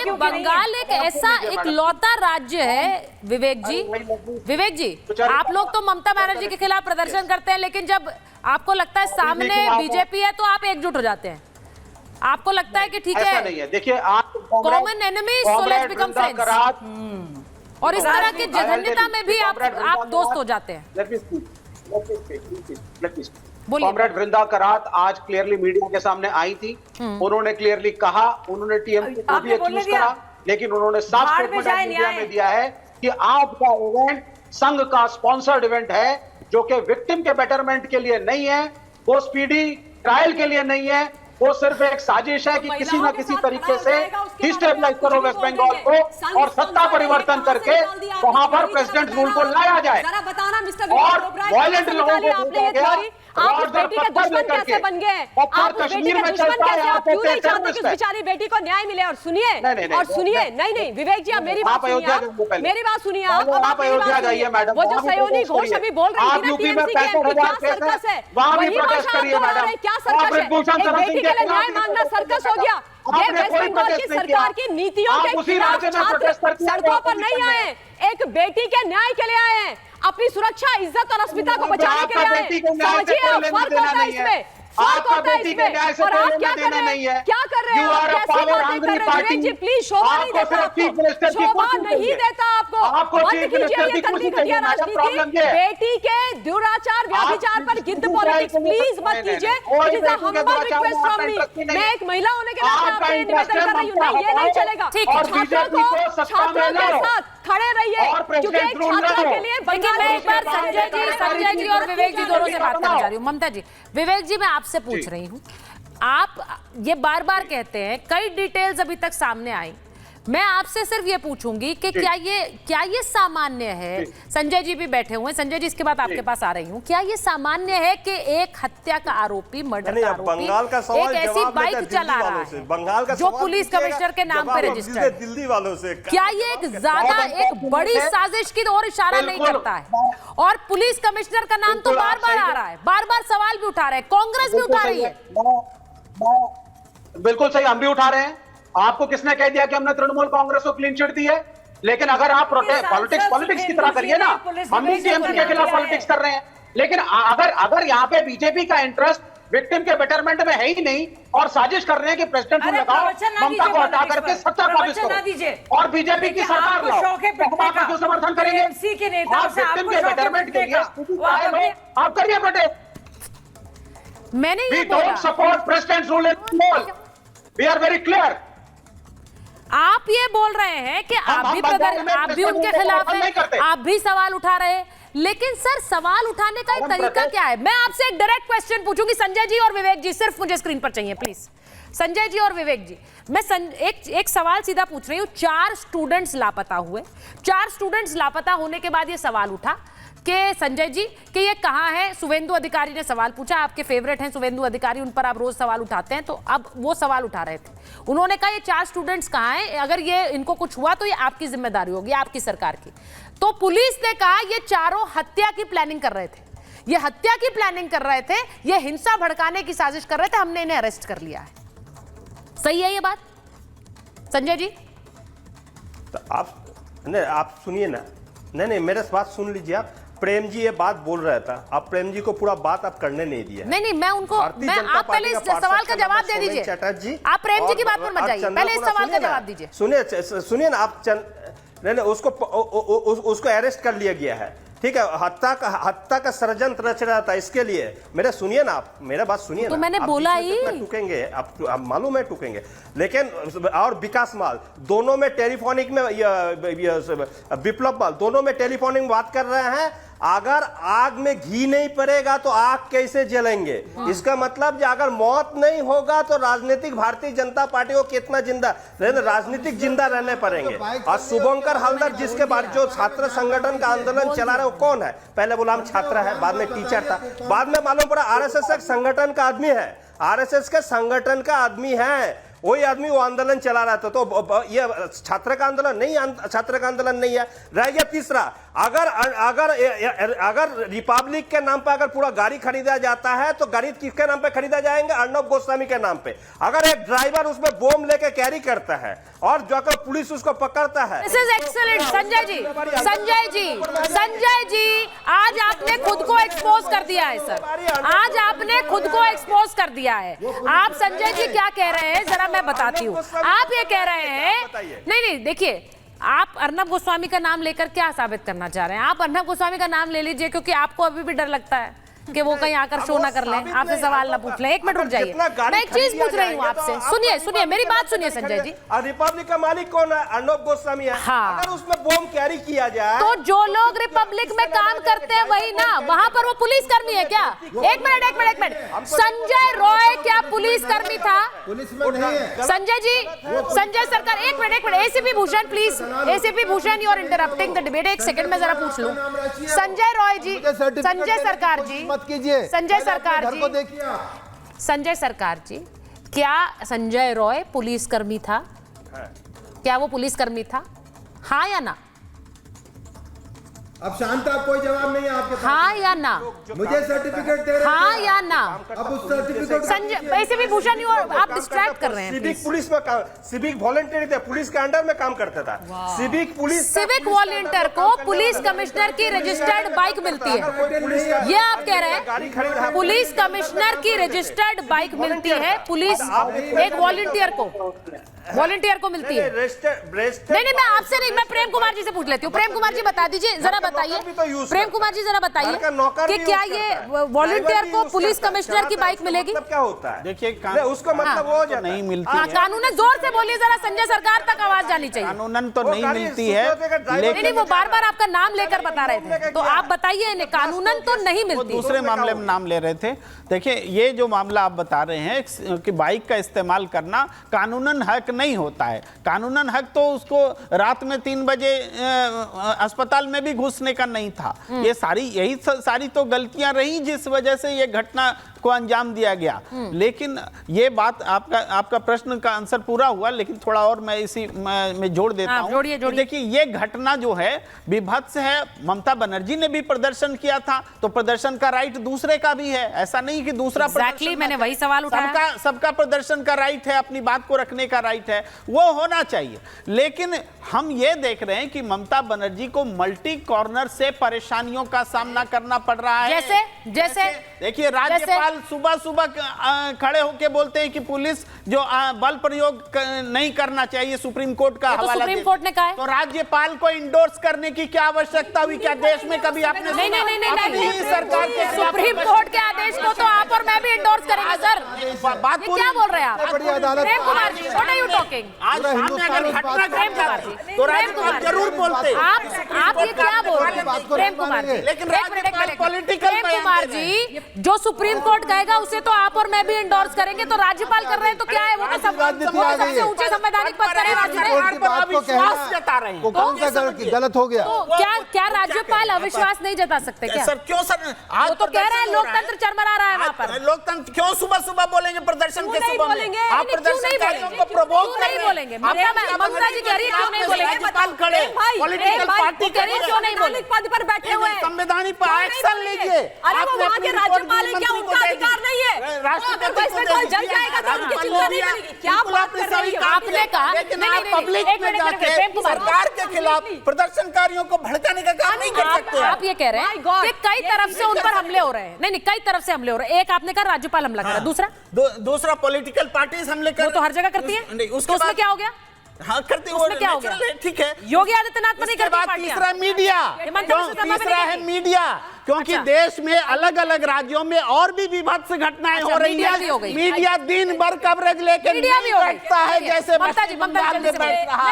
देखिए बंगाल एक ऐसा एक लौता राज्य है विवेक जी, आप लोग तो ममता बनर्जी के खिलाफ प्रदर्शन करते हैं, लेकिन जब आपको लगता है सामने बीजेपी है तो आप एकजुट हो जाते हैं। आपको लगता है कि ठीक है, नहीं है। देखिए आप common enemy so let's become friends, और इस तरह की जघन्यता में भी आप दोस्त हो जाते हैं। कॉमरेड वृंदा करात आज क्लियरली मीडिया के सामने आई थी। उन्होंने क्लियरली कहा, उन्होंने टीएमसी को भी एक्यूज करा, लेकिन उन्होंने साफ स्टेटमेंट मीडिया में दिया है कि आपका इवेंट संघ का स्पॉन्सर्ड इवेंट है, जो कि विक्टिम के बेटरमेंट के लिए नहीं है, वो स्पीडी ट्रायल के लिए नहीं है, वो सिर्फ एक साजिश है कि किसी ना किसी तरीके से डिस्टेबलाइज करो वेस्ट बंगाल को और सत्ता परिवर्तन करके वहां पर प्रेसिडेंट रूल को लाया जाए। और वायलेंट लोगों को भेजा गया, आप उस बेटी के दुश्मन कैसे बन गए? आप उस बेटी के दुश्मन कैसे? आप क्यों नहीं चाहते कि उस बेचारी बेटी को न्याय मिले? और सुनिए, और सुनिए, नहीं विवेक जी, आप मेरी बात सुनिए, मेरी बात सुनिए। आप अयोध्या जाइए मैडम। वो जो सयोनी घोष अभी बोल रही थी ना टीएमसी के, क्या सर्कस है? वही भाषा आपको आ रहा है, क्या सर्कस है? एक बेटी के लिए न्याय मांगना सर्कस हो गया। ये वेस्ट बंगाल की सरकार की नीतियों के खिलाफ छात्र सड़कों पर नहीं आए, एक बेटी के न्याय के लिए आए हैं, अपनी सुरक्षा, इज्जत और अस्मिता को बचाने के लिए आए हैं। समझिए, फर्क होता है इसमें, फर्क होता है इसमें। और आप क्या कर रहे हैं? क्या कर रहे हैं? कैसी बातें कर रहे हैं? विवेक जी प्लीज, शोभा नहीं देता आपको, शोभा नहीं देता आपको। बंद कीजिए ये गंदी घटिया राजनीति, बेटी के दुराचार व्याभिचार पर गिद्ध पॉलिटिक्स प्लीज मत कीजिए। It is a humble request from me. मैं एक महिला होने के नाते आपसे निवेदन कर रही हूँ, नहीं ये नहीं चलेगा। छात्रों के साथ खड़े रहिए, क्योंकि एक छात्रों के लिए मैं एक बार संजय जी और विवेक जी दोनों से बात करना चाह रही हूँ। ममता जी, विवेक जी, मैं आपसे पूछ रही हूँ, आप ये बार बार कहते हैं, कई डिटेल्स अभी तक सामने आई, मैं आपसे सिर्फ ये पूछूंगी कि क्या ये सामान्य है? संजय जी भी बैठे हुए हैं, संजय जी इसके बाद आपके पास आ रही हूँ, क्या ये सामान्य है कि एक हत्या का आरोपी, मर्डर का आरोपी एक ऐसी बाइक चला रहा है बंगाल का जो पुलिस कमिश्नर के नाम पे रजिस्टर्ड, दिल्ली वालों से, क्या ये एक ज्यादा एक बड़ी साजिश की ओर इशारा नहीं करता है? और पुलिस कमिश्नर का नाम तो बार बार आ रहा है, बार बार सवाल भी उठा रहे हैं, कांग्रेस भी उठा रही है। बिल्कुल सही, हम भी उठा रहे हैं। आपको किसने कह दिया कि हमने तृणमूल कांग्रेस को क्लीन चिट दी है? लेकिन अगर आप पॉलिटिक्स की तरह करिए ना, हम भी टीएमसी के खिलाफ पॉलिटिक्स कर रहे हैं, लेकिन अगर यहाँ पे बीजेपी का इंटरेस्ट विक्टिम के बेटरमेंट में है ही नहीं और साजिश कर रहे हैं कि प्रेसिडेंट को लगाओ, ममता को हटा करके सत्ता काबिज करो और बीजेपी की सरकार लाओ, हम आपका क्यों समर्थन करेंगे? आप विक्टिम के बेटरमेंट के लिए आप करिए प्रोटेस्ट। मैंने ये We don't support president's rule in Bengal. We are very clear. आप ये बोल रहे हैं कि आप भी उनके खिलाफ हैं, आप भी सवाल उठा रहे हैं, लेकिन सर सवाल उठाने का एक तरीका क्या है? मैं आपसे एक डायरेक्ट क्वेश्चन पूछूंगी, संजय जी और विवेक जी, सिर्फ मुझे स्क्रीन पर चाहिए प्लीज। संजय जी और विवेक जी, मैं एक सवाल सीधा पूछ रही हूँ। 4 स्टूडेंट्स लापता हुए, 4 स्टूडेंट्स लापता होने के बाद ये सवाल उठा कि संजय जी कि ये कहाँ है? शुवेंदु अधिकारी ने सवाल पूछा, आपके फेवरेट हैं शुवेंदु अधिकारी, उन पर आप रोज सवाल उठाते हैं, तो अब वो सवाल उठा रहे थे। उन्होंने कहा ये 4 स्टूडेंट्स कहाँ हैं? अगर ये इनको कुछ हुआ तो ये आपकी जिम्मेदारी होगी, आपकी सरकार की। तो पुलिस ने कहा ये चारों हत्या की प्लानिंग कर रहे थे, ये हत्या की प्लानिंग कर रहे थे, ये हिंसा भड़काने की साजिश कर रहे थे, हमने इन्हें अरेस्ट कर लिया है। सही है ये बात संजय जी? तो आप सुनिए ना, नहीं मेरे बात सुन लीजिए। आप प्रेम जी ये बात बोल रहा था, आप प्रेम जी को पूरा बात आप करने नहीं दिया। नहीं मैं उनको आप पहले इस सवाल का जवाब दे दीजिए। चटर्जी, आप प्रेम जी की बात पर मत जाइए, पहले इस सवाल का जवाब दीजिए। सुनिए ना आप, नहीं उसको अरेस्ट कर लिया गया है, ठीक है? हत्या का षड्यंत्र रच रहा था, इसके लिए मेरे सुनिए ना, आप मेरा बात सुनिए तो ना। मैंने बोला ही टूकेंगे आप मालूम है टूकेंगे, लेकिन और विकास माल दोनों में टेलीफोनिक में, विप्लव माल दोनों में टेलीफोनिक बात कर रहे हैं। अगर आग में घी नहीं पड़ेगा तो आग कैसे जलेंगे? इसका मतलब जो अगर मौत नहीं होगा तो राजनीतिक भारतीय जनता पार्टी को कितना जिंदा, राजनीतिक जिंदा रहने पड़ेंगे। और शुभंकर हल्दर जिसके बाद जो छात्र संगठन का आंदोलन चला रहे वो कौन है? पहले बोला हम छात्र है, बाद में टीचर था, बाद में मालूम पड़ा आरएसएस संगठन का आदमी है, आरएसएस के संगठन का आदमी है। वही आदमी वो आंदोलन चला रहा था। तो ये छात्र का आंदोलन नहीं, छात्र का आंदोलन नहीं है। रह गया तीसरा, अगर रिपब्लिक के नाम पर अगर पूरा गाड़ी खरीदा जाता है तो गाड़ी किसके नाम पे खरीदा जाएंगे? अर्नब गोस्वामी के नाम पे। अगर एक ड्राइवर उसमें बम लेके कैरी करता है और जाकर पुलिस उसको पकड़ता है। This is excellent Sanjay ji, Sanjay ji, Sanjay ji, आज आपने खुद को एक्सपोज कर दिया है सर, आज आपने खुद को एक्सपोज कर दिया है। आप संजय जी क्या कह रहे हैं जरा मैं बताती हूँ। आप ये कह रहे हैं, नहीं देखिए, आप अर्नब गोस्वामी का नाम लेकर क्या साबित करना चाह रहे हैं? आप अर्नब गोस्वामी का नाम ले लीजिए, क्योंकि आपको अभी भी डर लगता है कि वो कहीं आकर शो ना कर ले, आपसे सवाल ना पूछ ले। एक मिनट रुक जाइए, मैं एक चीज पूछ रही हूँ आपसे, सुनिए मेरी बात सुनिए संजय जी। रिपब्लिक का मालिक कौन है? अर्नब गोस्वामी है। हाँ। अगर उसमें बम कैरी किया जाए तो जो लोग रिपब्लिक में काम करते हैं वही ना, वहां पर वो पुलिस कर्मी है क्या? एक मिनट, संजय रॉय क्या पुलिस कर्मी था? पुलिस में नहीं है संजय जी, संजय सरकार, एक minute, ACP Bhushan please, ACP Bhushan, you are interrupting the debate. एक सेकंड में जरा पूछ लूं। संजय रॉय जी, संजय सरकार जी, मत कीजिए। संजय सरकार जी, देखिए, संजय सरकार जी, क्या संजय रॉय पुलिसकर्मी था? क्या वो पुलिसकर्मी था? हाँ या ना? अब शांत, आप कोई जवाब नहीं है आपके पास। हाँ या ना? मुझे सर्टिफिकेट दे रहे हैं। हाँ या ना? अब उस सर्टिफिकेट संजय, वैसे भी भूषण यू आप डिस्ट्रैक्ट कर रहे हैं। सिविक पुलिस में काम, सिविक वॉलंटियर थे, पुलिस के अंडर में काम करता था। सिविक पुलिस, सिविक वॉलंटियर को पुलिस कमिश्नर की रजिस्टर्ड बाइक मिलती है, ये आप कह रहे हैं? पुलिस कमिश्नर की रजिस्टर्ड बाइक मिलती है, पुलिस एक वॉलंटियर को मिलती है। नहीं, मैं आपसे नहीं, मैं प्रेम कुमार जी से पूछ लेती हूँ। प्रेम कुमार जी बता दीजिए, जरा बताइए, प्रेम कुमार जी जरा बताइए कि क्या ये वॉलंटियर को पुलिस कमिश्नर की बाइक मिलेगी? क्या होता है? देखिए, उसको मतलब वो जाता नहीं मिलती है। कानूनन, जोर से बोलिए जरा, संजय सरकार तक आवाज जानी चाहिए। कानूनन तो नहीं मिलती है, लेकिन वो बार बार आपका नाम लेकर बता रहे थे, तो आप बताइए, कानूनन तो नहीं मिलती। दूसरे मामले में नाम ले रहे थे। देखिए, ये जो मामला आप बता रहे हैं कि बाइक का इस्तेमाल करना कानूनन हक नहीं होता है। कानूनन हक तो उसको रात में 3 बजे अस्पताल में भी घुसने का नहीं था। ये यही सारी तो गलतियां रही जिस वजह से ये घटना को अंजाम दिया गया। लेकिन ये बात, आपका प्रश्न का आंसर पूरा हुआ, लेकिन थोड़ा और मैं इसी में जोड़ देता हूं। देखिए, ये घटना जो है विभत्स है। ममता बनर्जी ने भी प्रदर्शन किया था, तो प्रदर्शन का राइट दूसरे का भी है। ऐसा नहीं कि दूसरा Exactly, मैंने वही सवाल उठाया। सबका प्रदर्शन का राइट है, अपनी बात को रखने का राइट है, वो होना चाहिए। लेकिन हम ये देख रहे हैं कि ममता बनर्जी को मल्टी कॉर्नर से परेशानियों का सामना करना पड़ रहा है। जैसे देखिए, राज्यपाल सुबह खड़े होकर बोलते हैं कि पुलिस जो बल प्रयोग नहीं करना चाहिए, सुप्रीम कोर्ट का हवाला, सुप्रीम कोर्ट ने कहा है। तो राज्यपाल को इंडोर्स करने की क्या आवश्यकता हुई? क्या देश में कभी आपने नहीं, सरकार के सुप्रीम कोर्ट के आदेश को तो आप और मैं भी इंडोर्स करेंगे सर। बात क्या बोल रहे हैं आप? Prem Kumar ji, what are you talking? आज सामने अगर घटना तो राज्यपाल जरूर बोलते। आप ये क्या बोल रहे हैं प्रेम कुमार जी? लेकिन राज्यपाल पॉलिटिकल प्रेम कुमार जी, जो सुप्रीम कोर्ट कहेगा उसे तो आप और मैं भी इंडोर्स करेंगे, तो राज्यपाल कर रहे हैं तो क्या है? वो तो सबसे ऊंचे संवैधानिक पद पर है अविश्वास जता रहे हैं। कौन सा गलत हो गया? तो क्या राज्यपाल अविश्वास नहीं जता सकते क्या? सर क्यों सर? वो तो कह रहे हैं लोकतंत्र चरमरा रहा है वहाँ पर। लोकतंत्र क्यों सुबह बोलेंगे प्रदर्शन के सुबह में? आप प्रदर्शनकारियों को प्रोवोक नहीं बोलेंगे। ममता जी कह रही है क्यों नहीं बोलेंगे? राज्यपाल खड़े, पॉलिटिकल पार्टी कह रही है क्यों नहीं बोलेंगे? पद पर बैठे हुए हैं, संवैधानिक पर एक्शन लीजिए। अरे वो वहाँ के राज्यपाल है, क्या उनका अधिकार नहीं है? राष्ट्रपति इसमें कोई जल जाएगा तो उनकी चिंता नहीं करेगी। क्या बात कर रही है? आपने कहा लेकिन आप पब्लिक में जाके सरकार के खिलाफ प्रदर्शनकारियों को भड़काने का काम नहीं कर सकते। आप ये कह रहे हैं कि कई तरफ से उन पर हमले हो रहे हैं। नहीं, कई तरफ से हमले हो रहे हैं। एक आपने कहा राज्यपाल हमला करा, दूसरा पॉलिटिकल पार्टीज हमले कर, वो तो हर जगह करती है। उसमें क्या हो गया? हाँ करते उसमें क्या हो गया? ठीक है, योगी आदित्यनाथ पर नहीं करती। तीसरा मीडिया, तीसरा है मीडिया, क्योंकि देश में अलग अलग राज्यों में और भी विभत्स घटनाएं हो रही है। मीडिया दिन भर कवरेज लेकर बैठता है, जैसे बंगाल में बैठ रहा है।